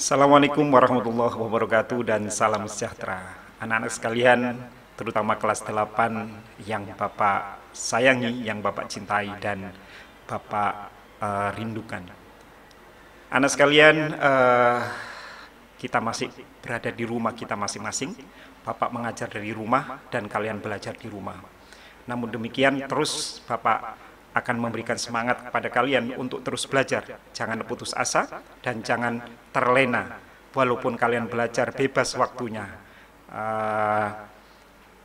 Assalamualaikum warahmatullahi wabarakatuh dan salam sejahtera. Anak-anak sekalian, terutama kelas 8 yang Bapak sayangi, yang Bapak cintai dan Bapak rindukan. Anak sekalian, kita masih berada di rumah kita masing-masing. Bapak mengajar dari rumah dan kalian belajar di rumah. Namun demikian, terus Bapak akan memberikan semangat kepada kalian untuk terus belajar. Jangan putus asa dan jangan terlena. Walaupun kalian belajar bebas waktunya,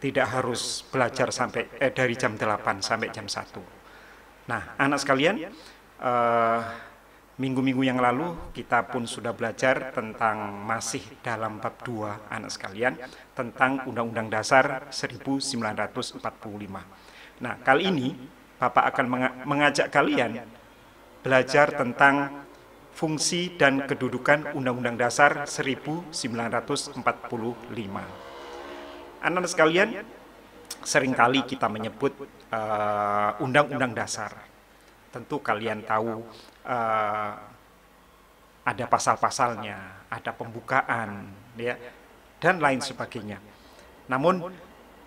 tidak harus belajar sampai dari jam 8 sampai jam 1. Nah, anak sekalian, minggu-minggu yang lalu kita pun sudah belajar tentang masih dalam bab 2, anak sekalian, tentang Undang-Undang Dasar 1945. Nah, kali ini Bapak akan mengajak kalian belajar tentang fungsi dan kedudukan Undang-Undang Dasar 1945. Anak-anak sekalian, seringkali kita menyebut Undang-Undang Dasar. Tentu kalian tahu ada pasal-pasalnya, ada pembukaan, ya, dan lain sebagainya. Namun,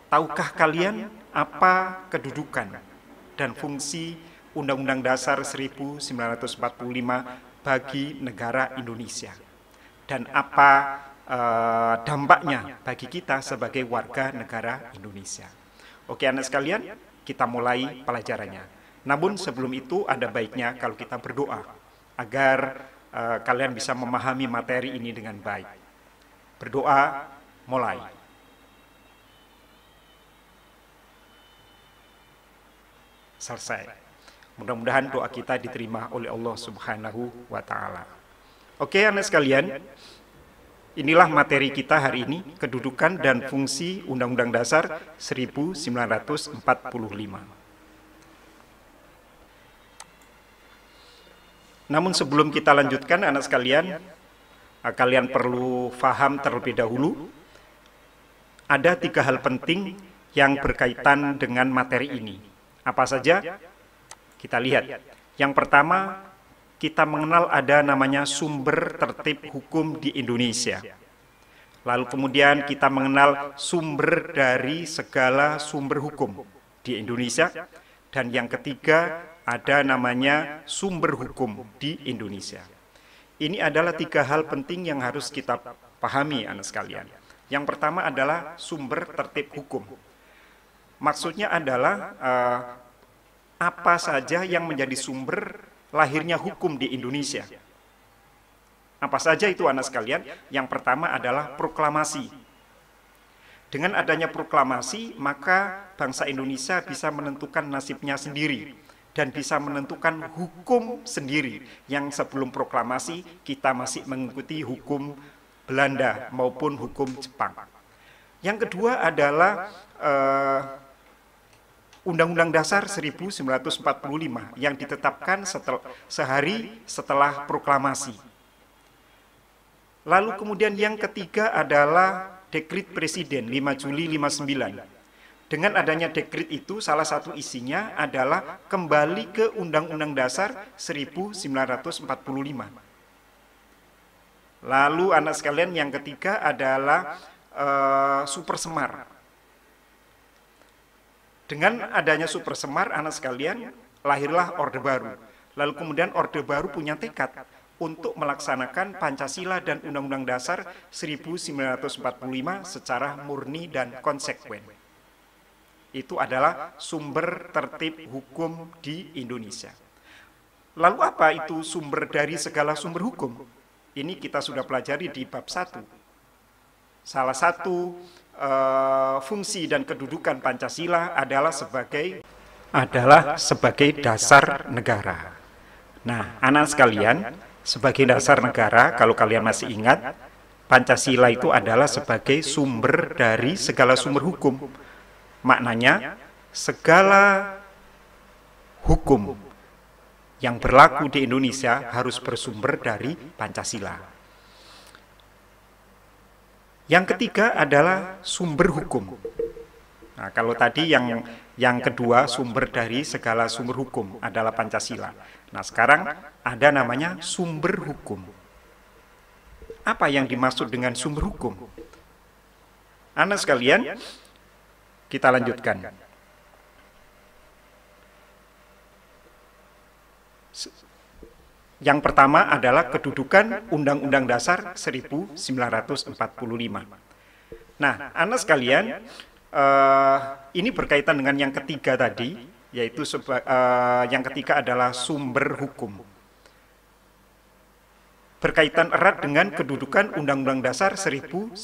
tahukah kalian apa kedudukan dan fungsi Undang-Undang Dasar 1945 bagi negara Indonesia, dan apa dampaknya bagi kita sebagai warga negara Indonesia? Oke, anak sekalian, kita mulai pelajarannya. Namun sebelum itu ada baiknya kalau kita berdoa agar kalian bisa memahami materi ini dengan baik. Berdoa, mulai. Selesai. Mudah-mudahan doa kita diterima oleh Allah Subhanahu wa Ta'ala. Oke, anak sekalian, inilah materi kita hari ini, kedudukan dan fungsi Undang-Undang Dasar 1945. Namun sebelum kita lanjutkan, anak sekalian, kalian perlu paham terlebih dahulu, ada 3 hal penting yang berkaitan dengan materi ini. Apa saja? Kita lihat. Yang pertama, kita mengenal ada namanya sumber tertib hukum di Indonesia. Lalu kemudian kita mengenal sumber dari segala sumber hukum di Indonesia. Dan yang ketiga, ada namanya sumber hukum di Indonesia. Ini adalah 3 hal penting yang harus kita pahami, anak sekalian. Yang pertama adalah sumber tertib hukum. Maksudnya adalah apa saja yang menjadi sumber lahirnya hukum di Indonesia. Apa saja itu, anak sekalian? Yang pertama adalah proklamasi. Dengan adanya proklamasi, maka bangsa Indonesia bisa menentukan nasibnya sendiri dan bisa menentukan hukum sendiri, yang sebelum proklamasi kita masih mengikuti hukum Belanda maupun hukum Jepang. Yang kedua adalah Undang-Undang Dasar 1945 yang ditetapkan sehari setelah proklamasi. Lalu kemudian yang ketiga adalah Dekrit Presiden 5 Juli 59. Dengan adanya dekrit itu, salah satu isinya adalah kembali ke Undang-Undang Dasar 1945. Lalu anak sekalian, yang ketiga adalah Super Semar. Dengan adanya Super Semar, anak sekalian, lahirlah Orde Baru. Lalu kemudian Orde Baru punya tekad untuk melaksanakan Pancasila dan Undang-Undang Dasar 1945 secara murni dan konsekuen. Itu adalah sumber tertib hukum di Indonesia. Lalu apa itu sumber dari segala sumber hukum? Ini kita sudah pelajari di bab 1. Salah satu fungsi dan kedudukan Pancasila adalah sebagai dasar negara. Nah, anak sekalian, sebagai dasar negara, kalau kalian masih ingat, Pancasila itu adalah sebagai sumber dari segala sumber hukum. Maknanya, segala hukum yang berlaku di Indonesia harus bersumber dari Pancasila. Yang ketiga adalah sumber hukum. Nah, kalau tadi yang kedua, sumber dari segala sumber hukum adalah Pancasila. Nah, sekarang ada namanya sumber hukum. Apa yang dimaksud dengan sumber hukum? Anak sekalian, kita lanjutkan. Yang pertama adalah kedudukan Undang-Undang Dasar 1945. Nah, anak sekalian, ini berkaitan dengan yang ketiga tadi, yaitu yang ketiga adalah sumber hukum. Berkaitan erat dengan kedudukan Undang-Undang Dasar 1945.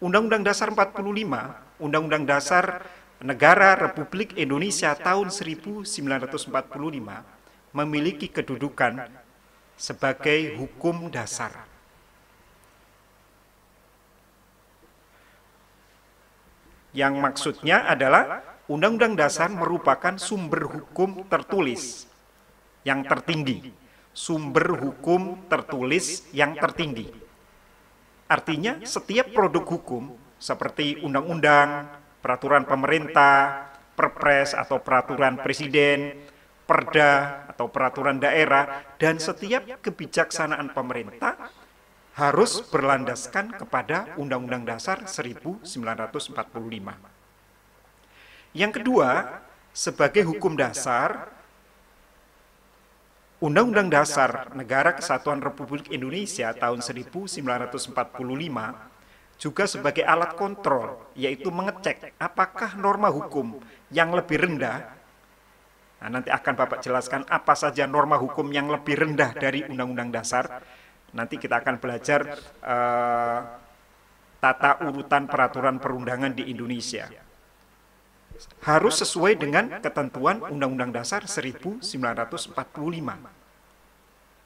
Undang-Undang Dasar 45, Undang-Undang Dasar Negara Republik Indonesia tahun 1945 memiliki kedudukan sebagai hukum dasar. Yang maksudnya adalah Undang-Undang Dasar merupakan sumber hukum tertulis yang tertinggi. Sumber hukum tertulis yang tertinggi. Artinya setiap produk hukum seperti undang-undang, peraturan pemerintah, perpres atau peraturan presiden, perda atau peraturan daerah, dan setiap kebijaksanaan pemerintah harus berlandaskan kepada Undang-Undang Dasar 1945. Yang kedua, sebagai hukum dasar, Undang-Undang Dasar Negara Kesatuan Republik Indonesia tahun 1945 juga sebagai alat kontrol, yaitu mengecek apakah norma hukum yang lebih rendah. Nah, nanti akan Bapak jelaskan apa saja norma hukum yang lebih rendah dari Undang-Undang Dasar. Nanti kita akan belajar tata urutan peraturan perundangan di Indonesia. Harus sesuai dengan ketentuan Undang-Undang Dasar 1945.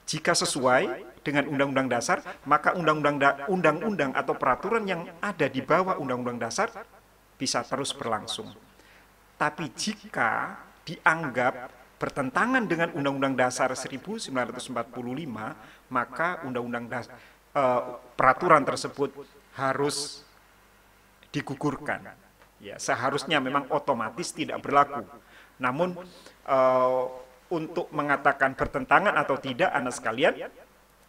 Jika sesuai dengan Undang-Undang Dasar, maka undang-undang atau peraturan yang ada di bawah Undang-Undang Dasar bisa terus berlangsung. Tapi jika dianggap bertentangan dengan Undang-Undang Dasar 1945, maka peraturan tersebut harus digugurkan. Ya, seharusnya memang otomatis tidak berlaku. Namun untuk mengatakan bertentangan atau tidak, anak sekalian,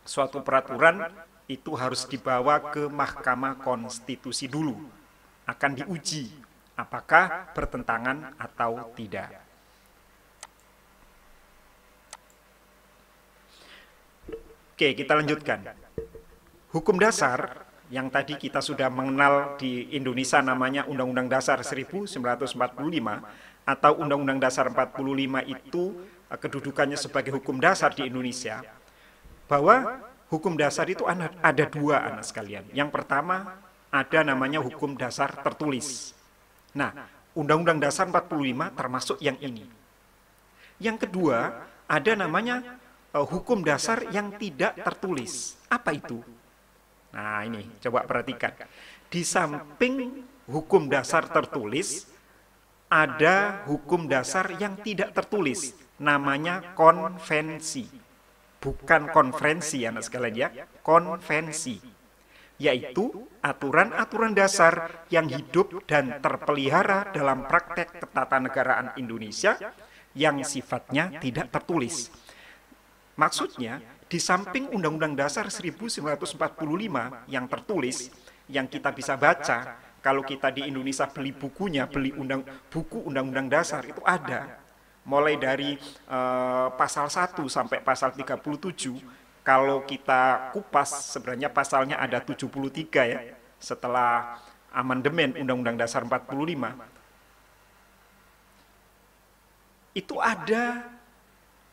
suatu peraturan itu harus dibawa ke Mahkamah Konstitusi dulu. Akan diuji apakah bertentangan atau tidak. Oke, kita lanjutkan. Hukum dasar yang tadi kita sudah mengenal di Indonesia namanya Undang-Undang Dasar 1945 atau Undang-Undang Dasar 45 itu kedudukannya sebagai hukum dasar di Indonesia, bahwa hukum dasar itu ada dua, anak sekalian. Yang pertama ada namanya hukum dasar tertulis. Nah, Undang-Undang Dasar 45 termasuk yang ini. Yang kedua ada namanya hukum dasar yang tidak tertulis. Apa itu? Nah, ini coba perhatikan. Di samping hukum dasar tertulis, ada hukum dasar yang tidak tertulis, namanya konvensi. Bukan konferensi, anak sekalian ya, konvensi. Yaitu aturan-aturan dasar yang hidup dan terpelihara dalam praktek ketatanegaraan Indonesia yang sifatnya tidak tertulis. Maksudnya, di samping Undang-Undang Dasar 1945 yang tertulis, yang kita bisa baca, kalau kita di Indonesia beli bukunya, beli buku Undang-Undang Dasar, itu ada. Mulai dari pasal 1 sampai pasal 37, kalau kita kupas, sebenarnya pasalnya ada 73 ya, setelah amandemen Undang-Undang Dasar 45. Itu ada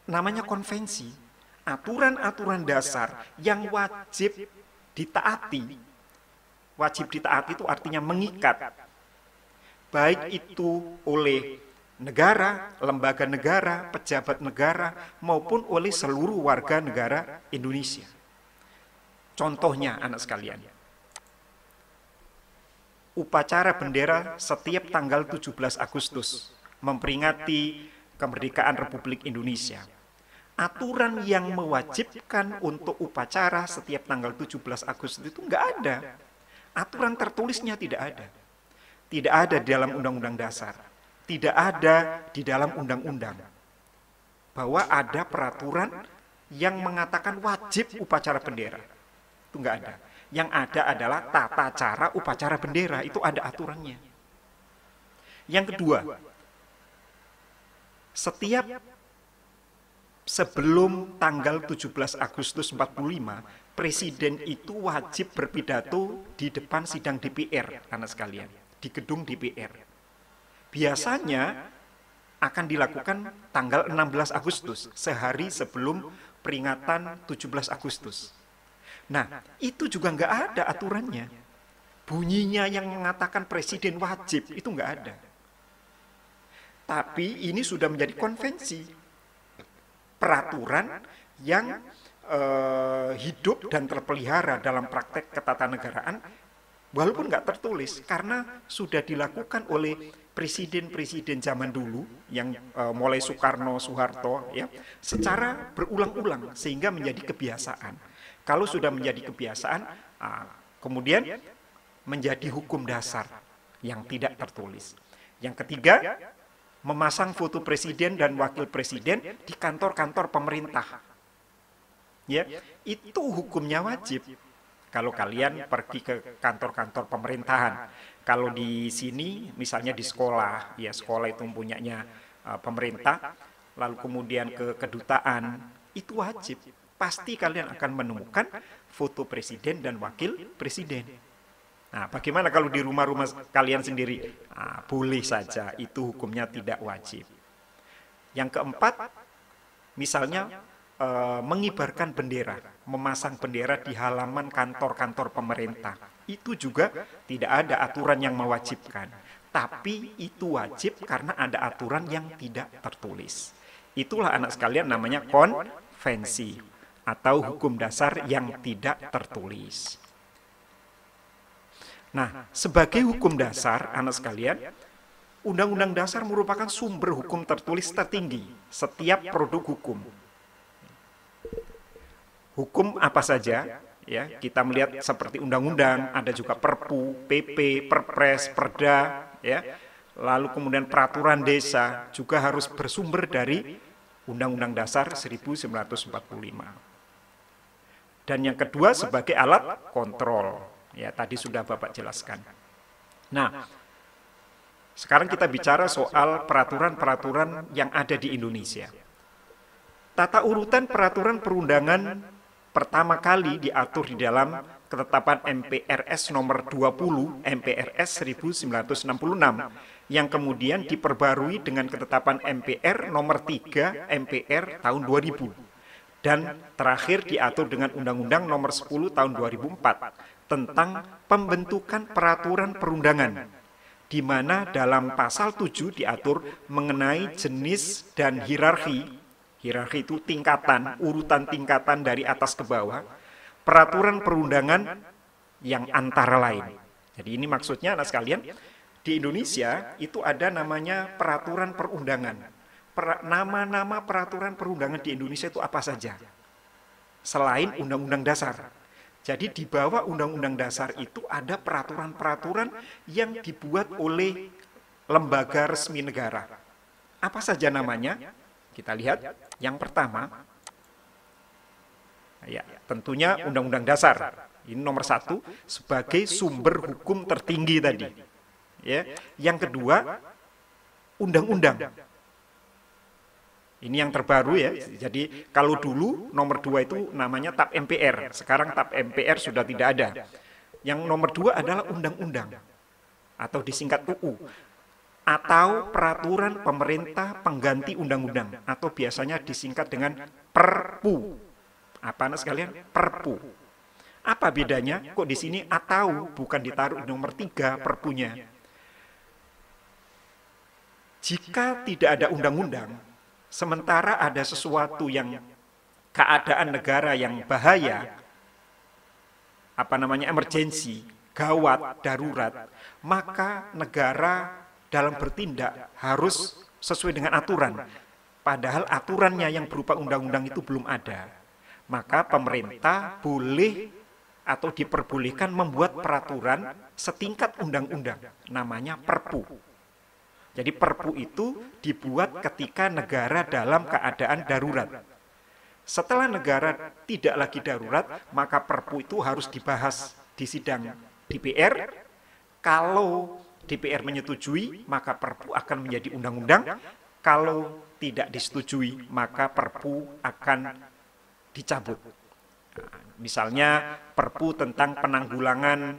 namanya konvensi. Aturan-aturan dasar yang wajib ditaati. Wajib ditaati itu artinya mengikat. Baik itu oleh negara, lembaga negara, pejabat negara, maupun oleh seluruh warga negara Indonesia. Contohnya, anak sekalian, upacara bendera setiap tanggal 17 Agustus memperingati kemerdekaan Republik Indonesia. Aturan yang mewajibkan untuk upacara setiap tanggal 17 Agustus itu enggak ada. Aturan tertulisnya tidak ada. Tidak ada di dalam Undang-Undang Dasar. Tidak ada di dalam undang-undang. Bahwa ada peraturan yang mengatakan wajib upacara bendera. Itu nggak ada. Yang ada adalah tata cara upacara bendera, itu ada aturannya. Yang kedua, setiap sebelum tanggal 17 Agustus 45, Presiden itu wajib berpidato di depan sidang DPR, anak sekalian, di gedung DPR. Biasanya akan dilakukan tanggal 16 Agustus, sehari sebelum peringatan 17 Agustus. Nah, itu juga nggak ada aturannya. Bunyinya yang mengatakan presiden wajib, itu nggak ada. Tapi ini sudah menjadi konvensi, peraturan yang hidup dan terpelihara dalam praktek ketatanegaraan, walaupun nggak tertulis, karena sudah dilakukan oleh presiden-presiden zaman dulu, yang mulai Soekarno, Soeharto, ya, secara berulang-ulang, sehingga menjadi kebiasaan. Kalau sudah menjadi kebiasaan, kemudian menjadi hukum dasar yang tidak tertulis. Yang ketiga, memasang foto presiden dan wakil presiden di kantor-kantor pemerintah. Ya, itu hukumnya wajib. Kalau kalian pergi ke kantor-kantor pemerintahan, kalau di sini misalnya di sekolah, ya sekolah itu punyanya pemerintah, lalu kemudian ke kedutaan, itu wajib. Pasti kalian akan menemukan foto presiden dan wakil presiden. Nah, bagaimana kalau di rumah-rumah kalian sendiri? Boleh saja, itu hukumnya tidak wajib. Yang keempat, misalnya mengibarkan bendera, memasang bendera di halaman kantor-kantor pemerintah. Itu juga tidak ada aturan yang mewajibkan. Tapi itu wajib karena ada aturan yang tidak tertulis. Itulah anak sekalian namanya konvensi atau hukum dasar yang tidak tertulis. Nah, sebagai hukum dasar, anak sekalian, Undang-Undang Dasar merupakan sumber hukum tertulis tertinggi setiap produk hukum. Hukum apa saja, ya, kita melihat seperti undang-undang, ada juga Perpu, PP, Perpres, Perda, ya, lalu kemudian peraturan desa juga harus bersumber dari Undang-Undang Dasar 1945. Dan yang kedua sebagai alat kontrol, ya tadi sudah Bapak jelaskan. Nah, sekarang kita bicara soal peraturan-peraturan yang ada di Indonesia. Tata urutan peraturan perundangan pertama kali diatur di dalam ketetapan MPRS nomor 20 MPRS 1966 yang kemudian diperbarui dengan ketetapan MPR nomor 3 MPR tahun 2000. Dan terakhir diatur dengan Undang-Undang nomor 10 tahun 2004 tentang pembentukan peraturan perundangan, di mana dalam pasal 7 diatur mengenai jenis dan hierarki itu tingkatan, urutan tingkatan dari atas ke bawah, peraturan perundangan yang antara lain. Jadi ini maksudnya anak sekalian, di Indonesia itu ada namanya peraturan perundangan. Nama-nama peraturan perundangan di Indonesia itu apa saja? Selain Undang-Undang Dasar. Jadi di bawah Undang-Undang Dasar itu ada peraturan-peraturan yang dibuat oleh lembaga resmi negara. Apa saja namanya? Kita lihat. Yang pertama, ya tentunya Undang-Undang Dasar. Ini nomor 1 sebagai sumber hukum tertinggi tadi. Ya. Yang kedua, undang-undang. Ini yang terbaru ya. Jadi kalau dulu nomor 2 itu namanya TAP MPR. Sekarang TAP MPR sudah tidak ada. Yang nomor 2 adalah undang-undang atau disingkat UU. Atau peraturan pemerintah pengganti undang-undang atau biasanya disingkat dengan Perpu. Apa anak sekalian? Perpu. Apa bedanya? Kok di sini atau bukan ditaruh nomor 3 perpunya? Jika tidak ada undang-undang, sementara ada sesuatu yang keadaan negara yang bahaya, emergensi, gawat, darurat, maka negara dalam bertindak harus sesuai dengan aturan. Padahal aturannya yang berupa undang-undang itu belum ada. Maka pemerintah boleh atau diperbolehkan membuat peraturan setingkat undang-undang, namanya Perpu. Jadi Perpu itu dibuat ketika negara dalam keadaan darurat. Setelah negara tidak lagi darurat, maka Perpu itu harus dibahas di sidang DPR. Kalau DPR menyetujui, maka Perpu akan menjadi undang-undang. Kalau tidak disetujui, maka Perpu akan dicabut. Nah, misalnya Perpu tentang penanggulangan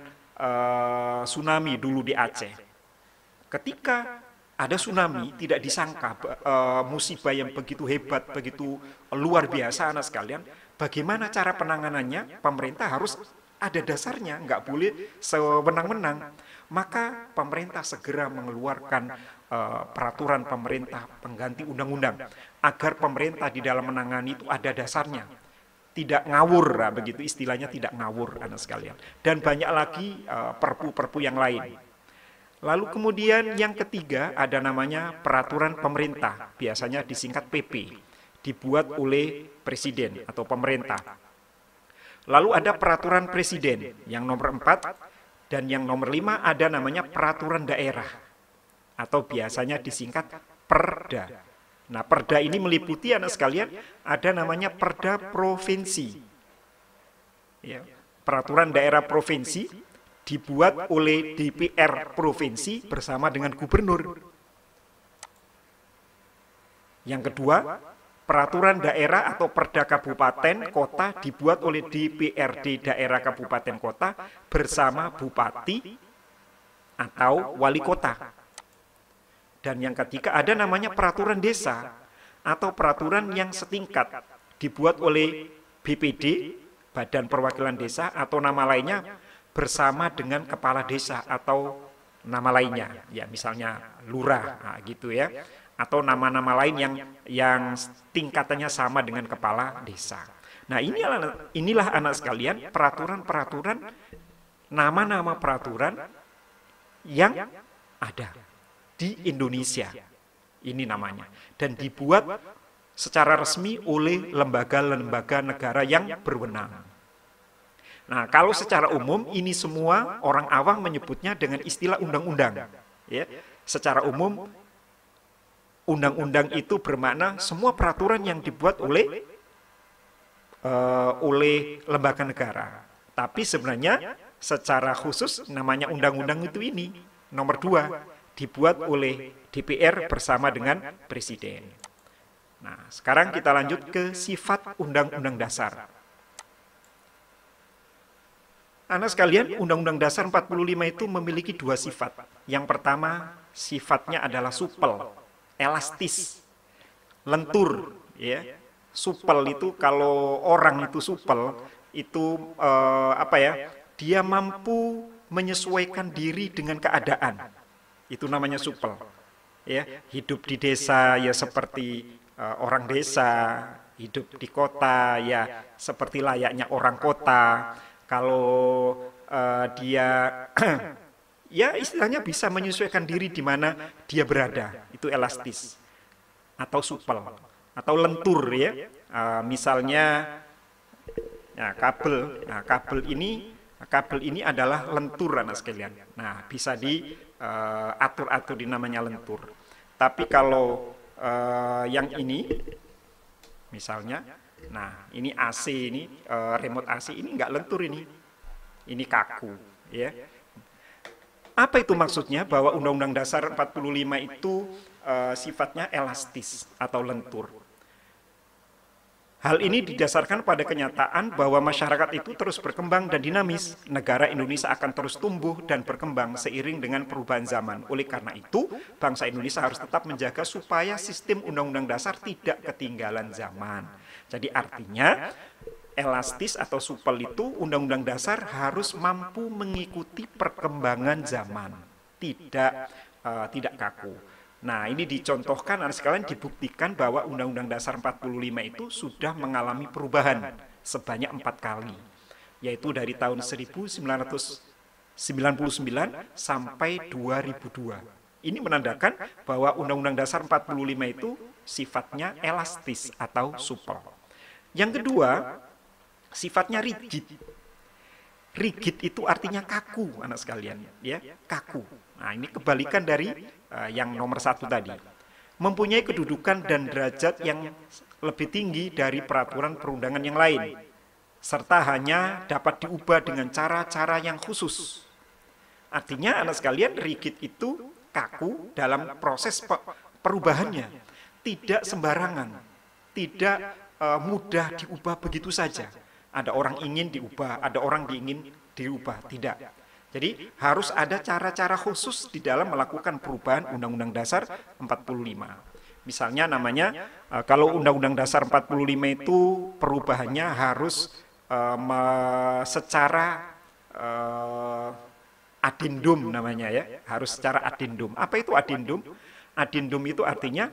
tsunami dulu di Aceh. Ketika ada tsunami, tidak disangka musibah yang begitu hebat, begitu luar biasa anak sekalian, bagaimana cara penanganannya? Pemerintah harus ada dasarnya, nggak boleh sewenang-wenang. Maka pemerintah segera mengeluarkan peraturan pemerintah pengganti undang-undang, agar pemerintah di dalam menangani itu ada dasarnya. Tidak ngawur, nah, begitu istilahnya, tidak ngawur anak sekalian. Dan banyak lagi perpu-perpu yang lain. Lalu kemudian yang ketiga ada namanya peraturan pemerintah, biasanya disingkat PP, dibuat oleh presiden atau pemerintah. Lalu ada peraturan presiden yang nomor 4, dan yang nomor 5 ada namanya peraturan daerah, atau biasanya disingkat Perda. Nah, Perda ini meliputi anak sekalian, ada namanya Perda provinsi. Ya, peraturan daerah provinsi dibuat oleh DPR provinsi bersama dengan gubernur. Yang kedua, peraturan daerah atau perda kabupaten kota dibuat oleh DPRD daerah kabupaten kota bersama bupati atau wali kota. Dan yang ketiga ada namanya peraturan desa atau peraturan yang setingkat dibuat oleh BPD, Badan Perwakilan Desa, atau nama lainnya bersama dengan kepala desa atau nama lainnya, ya misalnya lurah, nah, gitu ya, atau nama-nama lain yang tingkatannya sama dengan kepala desa. Nah, inilah anak sekalian peraturan-peraturan, nama-nama peraturan yang ada di Indonesia. Ini namanya, dan dibuat secara resmi oleh lembaga-lembaga negara yang berwenang. Nah, kalau secara umum ini semua orang awam menyebutnya dengan istilah undang-undang. Ya, secara umum undang-undang itu bermakna semua peraturan yang dibuat oleh lembaga negara. Tapi sebenarnya secara khusus namanya undang-undang itu ini nomor 2, dibuat oleh DPR bersama dengan presiden. Nah, sekarang kita lanjut ke sifat undang-undang dasar. Anak sekalian, Undang-Undang Dasar 45 itu memiliki 2 sifat. Yang pertama, sifatnya adalah supel, elastis, lentur. Ya. Supel itu kalau orang itu supel, itu dia mampu menyesuaikan diri dengan keadaan. Itu namanya supel. Ya, hidup di desa ya seperti orang desa, hidup di kota ya seperti layaknya orang kota. Kalau dia ya istilahnya bisa menyesuaikan diri di mana dia berada, itu elastis atau supel atau lentur ya. Misalnya ya, kabel. Nah, kabel ini adalah lentur anak sekalian. Nah, bisa diatur-atur di namanya lentur. Tapi kalau yang ini misalnya, nah, ini AC, ini remote AC, ini enggak lentur ini kaku, ya. Apa itu maksudnya bahwa Undang-Undang Dasar 45 itu sifatnya elastis atau lentur? Hal ini didasarkan pada kenyataan bahwa masyarakat itu terus berkembang dan dinamis. Negara Indonesia akan terus tumbuh dan berkembang seiring dengan perubahan zaman. Oleh karena itu, bangsa Indonesia harus tetap menjaga supaya sistem Undang-Undang Dasar tidak ketinggalan zaman. Jadi artinya, elastis atau supel itu Undang-Undang Dasar harus mampu mengikuti perkembangan zaman, tidak kaku. Nah, ini dicontohkan, anak sekalian, dibuktikan bahwa Undang-Undang Dasar 45 itu sudah mengalami perubahan sebanyak 4 kali, yaitu dari tahun 1999 sampai 2002. Ini menandakan bahwa Undang-Undang Dasar 45 itu sifatnya elastis atau supel. Yang kedua, sifatnya rigid. Rigid itu artinya kaku, anak sekalian, ya, kaku. Nah, ini kebalikan dari yang nomor 1 tadi. mempunyai kedudukan dan derajat yang lebih tinggi dari peraturan perundangan yang lain, serta hanya dapat diubah dengan cara-cara yang khusus. Artinya anak sekalian, rigid itu kaku dalam proses perubahannya, tidak sembarangan, tidak mudah diubah begitu saja. Ada orang ingin diubah, ada orang ingin diubah, tidak. Jadi harus ada cara-cara khusus di dalam melakukan perubahan Undang-Undang Dasar 45. Misalnya namanya, kalau Undang-Undang Dasar 45 itu perubahannya harus secara adendum namanya ya, harus secara adendum. Apa itu adendum? Adendum itu artinya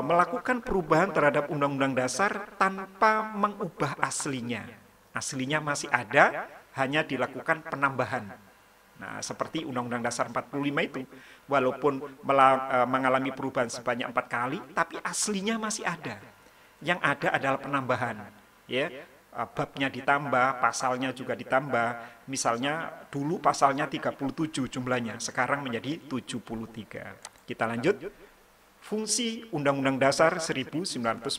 melakukan perubahan terhadap Undang-Undang Dasar tanpa mengubah aslinya. Aslinya masih ada, hanya dilakukan penambahan. Nah, seperti Undang-Undang Dasar 45 itu, walaupun mengalami perubahan sebanyak 4 kali, tapi aslinya masih ada. Yang ada adalah penambahan. Ya, babnya ditambah, pasalnya juga ditambah. Misalnya dulu pasalnya 37 jumlahnya, sekarang menjadi 73. Kita lanjut. Fungsi Undang-Undang Dasar 1945.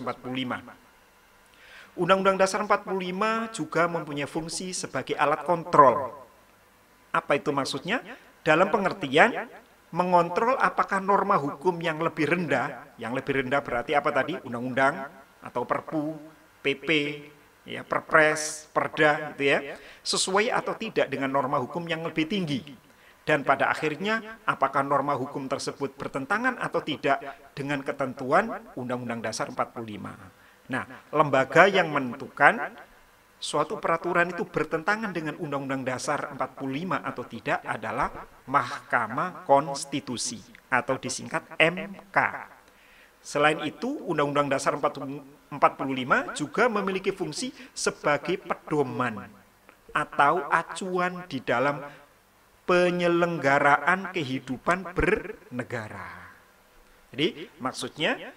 Undang-Undang Dasar 45 juga mempunyai fungsi sebagai alat kontrol. Apa itu maksudnya? Dalam pengertian mengontrol apakah norma hukum yang lebih rendah berarti apa tadi? Undang-undang atau Perpu, PP, ya, Perpres, Perda, gitu ya, sesuai atau tidak dengan norma hukum yang lebih tinggi. Dan pada akhirnya apakah norma hukum tersebut bertentangan atau tidak dengan ketentuan Undang-Undang Dasar 45. Nah, lembaga yang menentukan suatu peraturan itu bertentangan dengan Undang-Undang Dasar 45 atau tidak adalah Mahkamah Konstitusi atau disingkat MK. Selain itu, Undang-Undang Dasar 45 juga memiliki fungsi sebagai pedoman atau acuan di dalam penyelenggaraan kehidupan bernegara. Jadi, maksudnya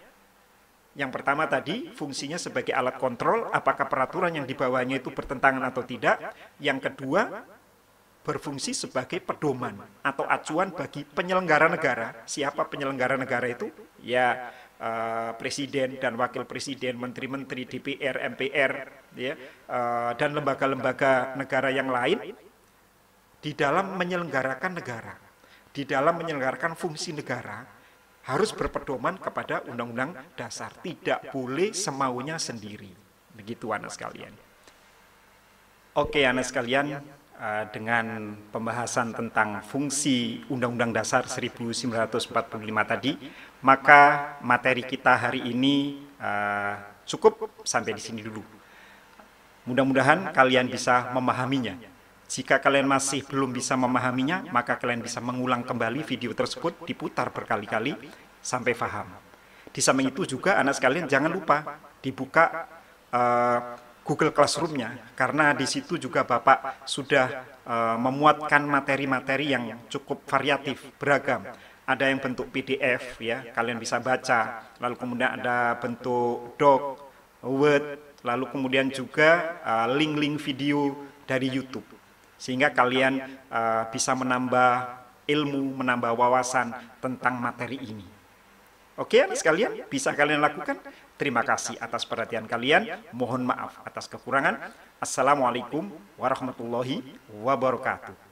yang pertama tadi, fungsinya sebagai alat kontrol, apakah peraturan yang dibawanya itu bertentangan atau tidak. Yang kedua, berfungsi sebagai pedoman atau acuan bagi penyelenggara negara. Siapa penyelenggara negara itu? Ya, presiden dan wakil presiden, menteri-menteri, DPR, MPR, ya, dan lembaga-lembaga negara yang lain di dalam menyelenggarakan negara, di dalam menyelenggarakan fungsi negara. Harus berpedoman kepada Undang-Undang Dasar, tidak boleh semaunya sendiri. Begitu anak sekalian. Oke anak sekalian, dengan pembahasan tentang fungsi Undang-Undang Dasar 1945 tadi, maka materi kita hari ini cukup sampai di sini dulu. Mudah-mudahan kalian bisa memahaminya. Jika kalian masih belum bisa memahaminya, maka kalian bisa mengulang kembali video tersebut, diputar berkali-kali sampai paham. Di samping itu juga anak sekalian jangan lupa dibuka Google Classroom-nya, karena di situ juga Bapak sudah memuatkan materi-materi yang cukup variatif, beragam. Ada yang bentuk PDF, ya, kalian bisa baca, lalu kemudian ada bentuk doc, Word, lalu kemudian juga link-link video dari YouTube. Sehingga kalian bisa menambah ilmu, menambah wawasan tentang materi ini. Oke, anak sekalian, bisa kalian lakukan. Terima kasih atas perhatian kalian. Mohon maaf atas kekurangan. Assalamualaikum warahmatullahi wabarakatuh.